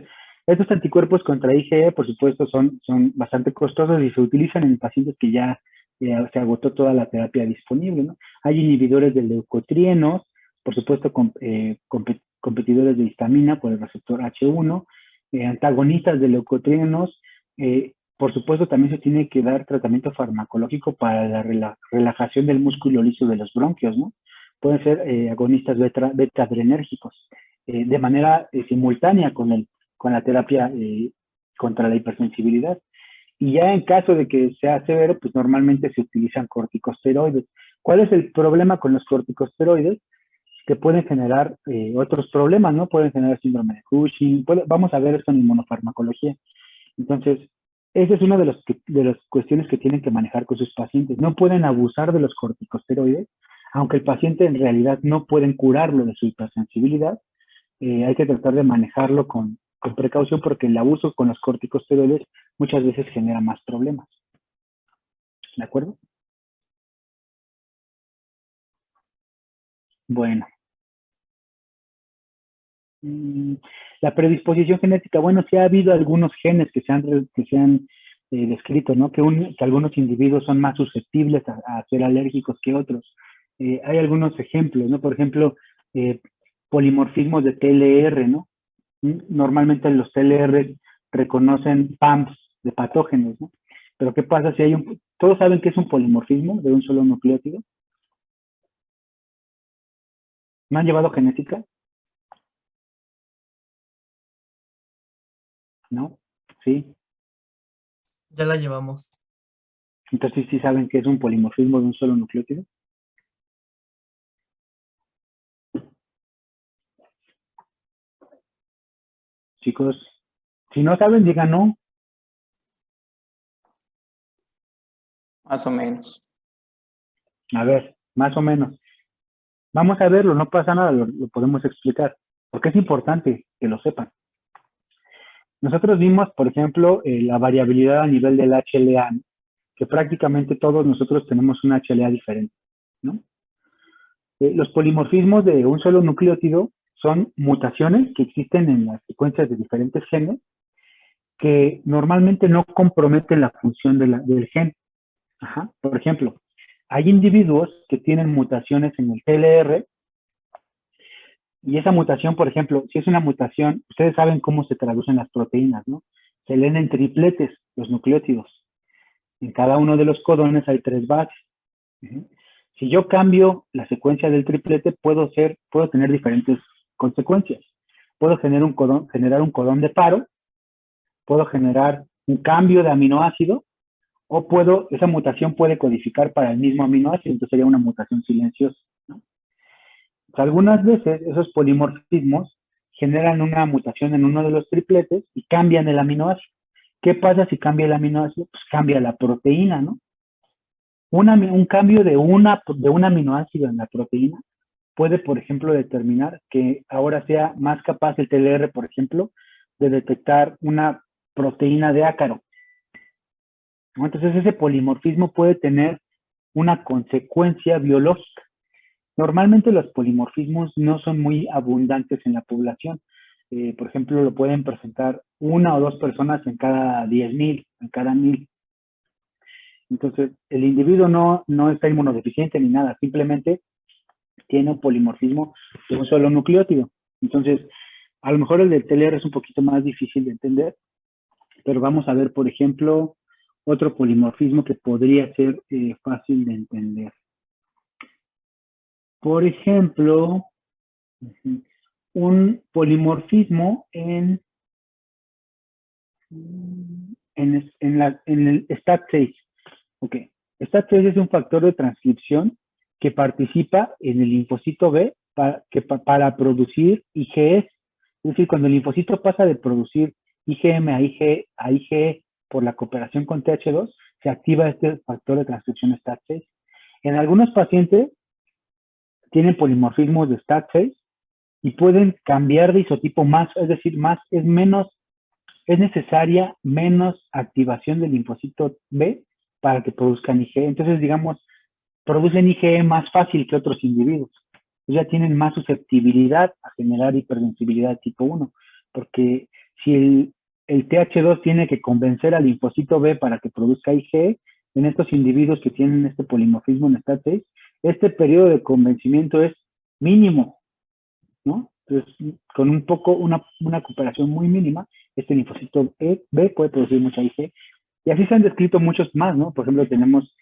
estos anticuerpos contra IgE, por supuesto, son bastante costosos y se utilizan en pacientes que ya se agotó toda la terapia disponible, ¿no? Hay inhibidores de leucotrienos, por supuesto, competidores de histamina por el receptor H1, antagonistas de leucotrienos. Por supuesto, también se tiene que dar tratamiento farmacológico para la relajación del músculo liso de los bronquios, ¿no? Pueden ser agonistas beta-adrenérgicos de manera simultánea con la terapia contra la hipersensibilidad. Y ya en caso de que sea severo, pues normalmente se utilizan corticosteroides. ¿Cuál es el problema con los corticosteroides? Que pueden generar otros problemas, ¿no? Pueden generar síndrome de Cushing. Vamos a ver esto en inmunofarmacología. Entonces, esa es una de las cuestiones que tienen que manejar con sus pacientes. No pueden abusar de los corticosteroides, aunque el paciente en realidad no pueden curarlo de su hipersensibilidad. Hay que tratar de manejarlo con precaución, porque el abuso con los corticosteroides muchas veces genera más problemas. ¿De acuerdo? Bueno. La predisposición genética, bueno, sí ha habido algunos genes que se han descrito, ¿no? Que algunos individuos son más susceptibles a ser alérgicos que otros. Hay algunos ejemplos, ¿no? Por ejemplo, polimorfismos de TLR, ¿no? Normalmente los TLR reconocen PAMPs de patógenos, ¿no? Pero ¿qué pasa si hay todos saben que es un polimorfismo de un solo nucleótido? ¿No han llevado genética? ¿No? ¿Sí? Ya la llevamos. Entonces, ¿sí saben que es un polimorfismo de un solo nucleótido? Chicos, si no saben, digan no. Más o menos. A ver, más o menos. Vamos a verlo, no pasa nada, lo podemos explicar, porque es importante que lo sepan. Nosotros vimos, por ejemplo, la variabilidad a nivel del HLA, ¿no? Que prácticamente todos nosotros tenemos un HLA diferente, ¿no? Los polimorfismos de un solo nucleótido son mutaciones que existen en las secuencias de diferentes genes que normalmente no comprometen la función del gen. Ajá. Por ejemplo, hay individuos que tienen mutaciones en el TLR y esa mutación, por ejemplo, si es una mutación, ustedes saben cómo se traducen las proteínas, ¿no? Se leen en tripletes los nucleótidos. En cada uno de los codones hay 3 bases. Si yo cambio la secuencia del triplete, puedo tener diferentes consecuencias. Puedo generar un codón de paro, puedo generar un cambio de aminoácido, o esa mutación puede codificar para el mismo aminoácido, entonces sería una mutación silenciosa, ¿no? O sea, algunas veces esos polimorfismos generan una mutación en uno de los tripletes y cambian el aminoácido. ¿Qué pasa si cambia el aminoácido? Pues cambia la proteína, ¿no? Un cambio de un aminoácido en la proteína puede, por ejemplo, determinar que ahora sea más capaz el TLR, por ejemplo, de detectar una proteína de ácaro. Entonces, ese polimorfismo puede tener una consecuencia biológica. Normalmente los polimorfismos no son muy abundantes en la población. Por ejemplo, lo pueden presentar 1 o 2 personas en cada 10,000, en cada 1,000. Entonces, el individuo no está inmunodeficiente ni nada, simplemente tiene un polimorfismo de un solo nucleótido. Entonces, a lo mejor el del TLR es un poquito más difícil de entender, pero vamos a ver, por ejemplo, otro polimorfismo que podría ser fácil de entender. Por ejemplo, un polimorfismo en en el STAT6. Ok. STAT6 es un factor de transcripción que participa en el linfocito B para producir IgE. Es decir, cuando el linfocito pasa de producir IgM a IgE por la cooperación con TH2, se activa este factor de transcripción STAT6. En algunos pacientes tienen polimorfismos de STAT6 y pueden cambiar de isotipo más, es decir, es necesaria menos activación del linfocito B para que produzcan IgE. Entonces, digamos, producen IgE más fácil que otros individuos. Ya tienen más susceptibilidad a generar hipersensibilidad tipo 1, porque si el TH2 tiene que convencer al linfocito B para que produzca IgE, en estos individuos que tienen este polimorfismo en STAT6, este periodo de convencimiento es mínimo, ¿no? Entonces, con una cooperación muy mínima, este linfocito B puede producir mucha IgE. Y así se han descrito muchos más, ¿no? Por ejemplo, tenemos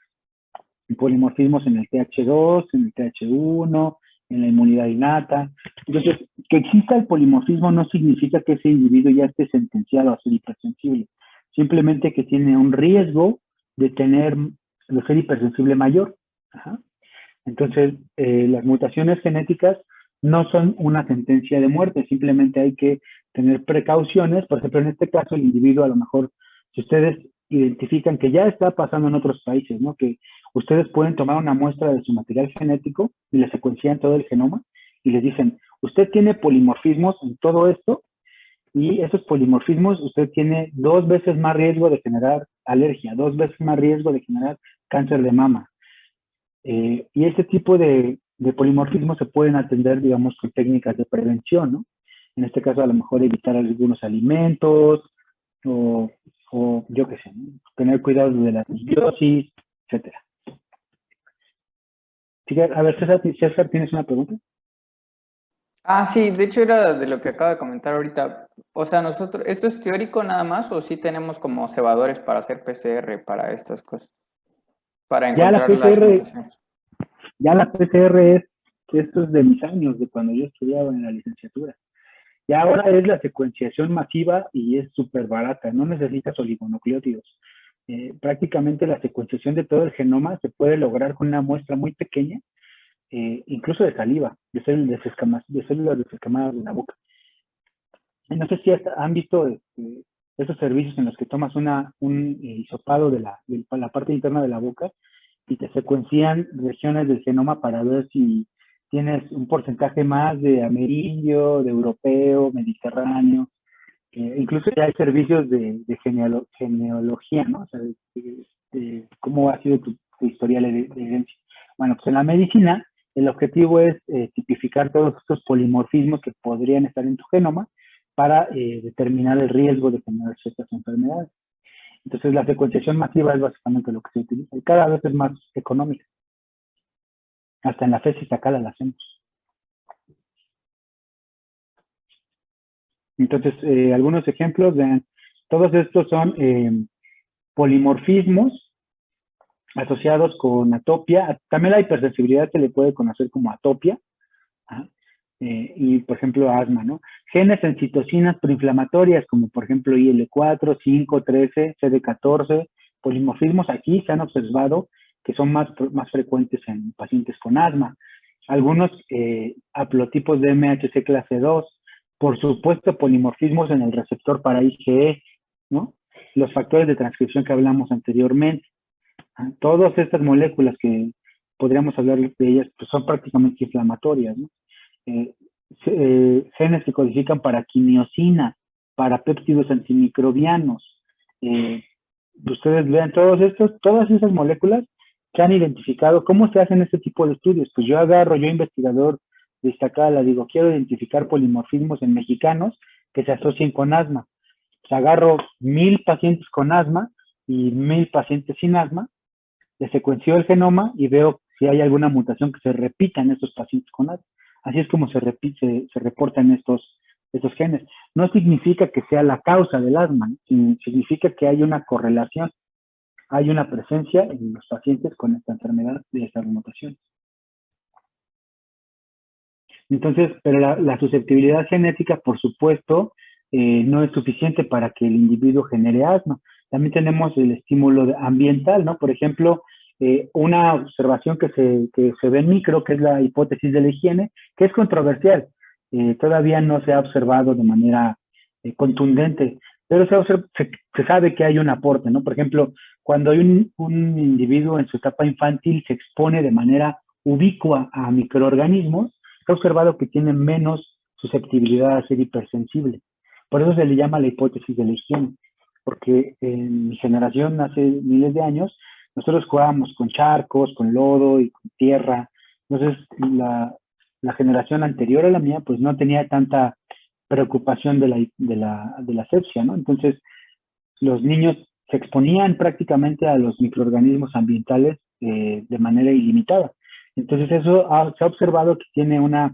polimorfismos en el TH2, en el TH1, en la inmunidad innata. Entonces, que exista el polimorfismo no significa que ese individuo ya esté sentenciado a ser hipersensible. Simplemente que tiene un riesgo de ser hipersensible mayor. Ajá. Entonces, las mutaciones genéticas no son una sentencia de muerte, simplemente hay que tener precauciones. Por ejemplo, en este caso, el individuo, a lo mejor, si ustedes identifican que ya está pasando en otros países, ¿no? Que ustedes pueden tomar una muestra de su material genético y le secuencian todo el genoma y les dicen, usted tiene polimorfismos en todo esto y esos polimorfismos usted tiene 2 veces más riesgo de generar alergia, 2 veces más riesgo de generar cáncer de mama. Y este tipo de polimorfismos se pueden atender, digamos, con técnicas de prevención, ¿no? En este caso, a lo mejor evitar algunos alimentos o yo qué sé, ¿no? Tener cuidado de la disbiosis, etcétera. A ver, César, ¿tienes una pregunta? Sí, de hecho era de lo que acaba de comentar ahorita. O sea, nosotros, ¿esto es teórico nada más o sí tenemos como cebadores para hacer PCR para estas cosas? Para encontrar las mutaciones. Ya la PCR esto es de mis años, de cuando yo estudiaba en la licenciatura. Y ahora es la secuenciación masiva y es súper barata, no necesitas oligonucleótidos. Prácticamente la secuenciación de todo el genoma se puede lograr con una muestra muy pequeña, incluso de saliva, de células desescamadas de la boca. No sé si han visto esos servicios en los que tomas un hisopado de la parte interna de la boca y te secuencian regiones del genoma para ver si tienes un porcentaje más de amerindio, de europeo, mediterráneo. Incluso ya hay servicios de genealogía, ¿no? O sea, de cómo ha sido tu historial de herencia. Bueno, pues en la medicina el objetivo es tipificar todos estos polimorfismos que podrían estar en tu genoma para determinar el riesgo de generar ciertas enfermedades. Entonces la secuenciación masiva es básicamente lo que se utiliza y cada vez es más económica. Hasta en la fe acá la hacemos. Entonces, algunos ejemplos de todos estos son polimorfismos asociados con atopia. También la hipersensibilidad se le puede conocer como atopia. Y, por ejemplo, asma, ¿no? Genes en citocinas proinflamatorias, como por ejemplo IL-4, 5, 13, CD14. Polimorfismos aquí se han observado que son más frecuentes en pacientes con asma. Algunos haplotipos de MHC clase 2. Por supuesto, polimorfismos en el receptor para IgE, ¿no? Los factores de transcripción que hablamos anteriormente. Todas estas moléculas que podríamos hablar de ellas, pues son prácticamente inflamatorias, ¿no? Genes que codifican para quimiosina, para péptidos antimicrobianos. Ustedes vean todas esas moléculas que han identificado. ¿Cómo se hacen este tipo de estudios? Pues yo investigador de Iztacala, digo, quiero identificar polimorfismos en mexicanos que se asocien con asma. Pues agarro 1000 pacientes con asma y 1000 pacientes sin asma, le secuencio el genoma y veo si hay alguna mutación que se repita en estos pacientes con asma. Así es como se reportan estos genes. No significa que sea la causa del asma, significa que hay una correlación, hay una presencia en los pacientes con esta enfermedad de estas mutaciones. Entonces, pero la susceptibilidad genética, por supuesto, no es suficiente para que el individuo genere asma. También tenemos el estímulo ambiental, ¿no? Por ejemplo, una observación que se ve en micro, que es la hipótesis de la higiene, que es controversial. Todavía no se ha observado de manera contundente, pero se sabe que hay un aporte, ¿no? Por ejemplo, cuando hay un individuo en su etapa infantil se expone de manera ubicua a microorganismos, se ha observado que tiene menos susceptibilidad a ser hipersensible. Por eso se le llama la hipótesis de la higiene, porque en mi generación, hace miles de años, nosotros jugábamos con charcos, con lodo y con tierra. Entonces, la generación anterior a la mía, pues no tenía tanta preocupación de la asepsia, ¿no? Entonces, los niños se exponían prácticamente a los microorganismos ambientales de manera ilimitada. Entonces, eso se ha observado que tiene una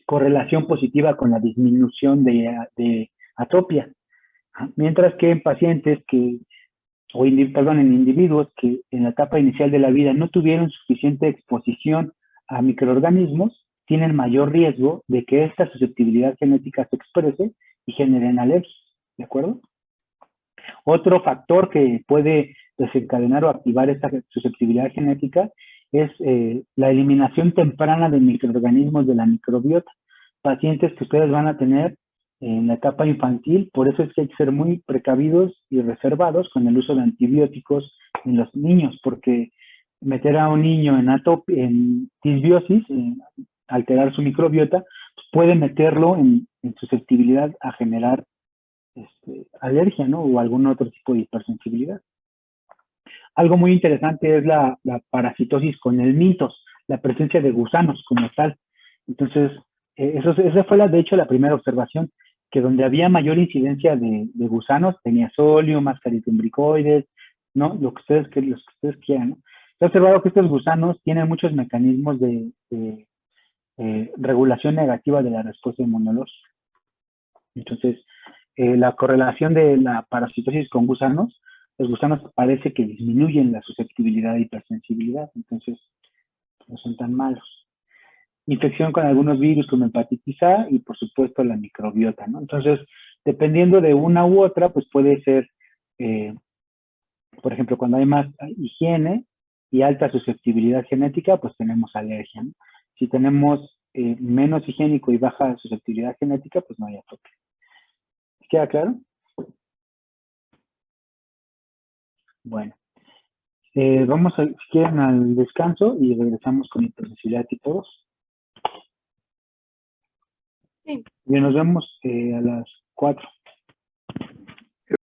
correlación positiva con la disminución de atopia. Mientras que en pacientes en individuos que en la etapa inicial de la vida no tuvieron suficiente exposición a microorganismos, tienen mayor riesgo de que esta susceptibilidad genética se exprese y generen alergias, ¿de acuerdo? Otro factor que puede desencadenar o activar esta susceptibilidad genética es la eliminación temprana de microorganismos de la microbiota. Pacientes que ustedes van a tener en la etapa infantil, por eso es que hay que ser muy precavidos y reservados con el uso de antibióticos en los niños, porque meter a un niño en disbiosis, alterar su microbiota, pues puede meterlo en susceptibilidad a generar alergia, ¿no? O algún otro tipo de hipersensibilidad. Algo muy interesante es la parasitosis con el mitos, la presencia de gusanos como tal. Entonces, esa fue de hecho la primera observación, que donde había mayor incidencia de gusanos, tenía solium, ascaritumbricoides, ¿no? Los que ustedes quieran, ¿no? Se ha observado que estos gusanos tienen muchos mecanismos de regulación negativa de la respuesta inmunológica. Entonces, la correlación de la parasitosis con gusanos, los gusanos parece que disminuyen la susceptibilidad e hipersensibilidad, entonces no son tan malos. Infección con algunos virus como hepatitis A y por supuesto la microbiota, ¿no? Entonces, dependiendo de una u otra, pues puede ser, por ejemplo, cuando hay más higiene y alta susceptibilidad genética, pues tenemos alergia, ¿no? Si tenemos menos higiénico y baja susceptibilidad genética, pues no hay atopia. ¿Queda claro? Bueno, vamos si quieren al descanso y regresamos con hipersensibilidad tipo 2. Sí. Y nos vemos a las 4.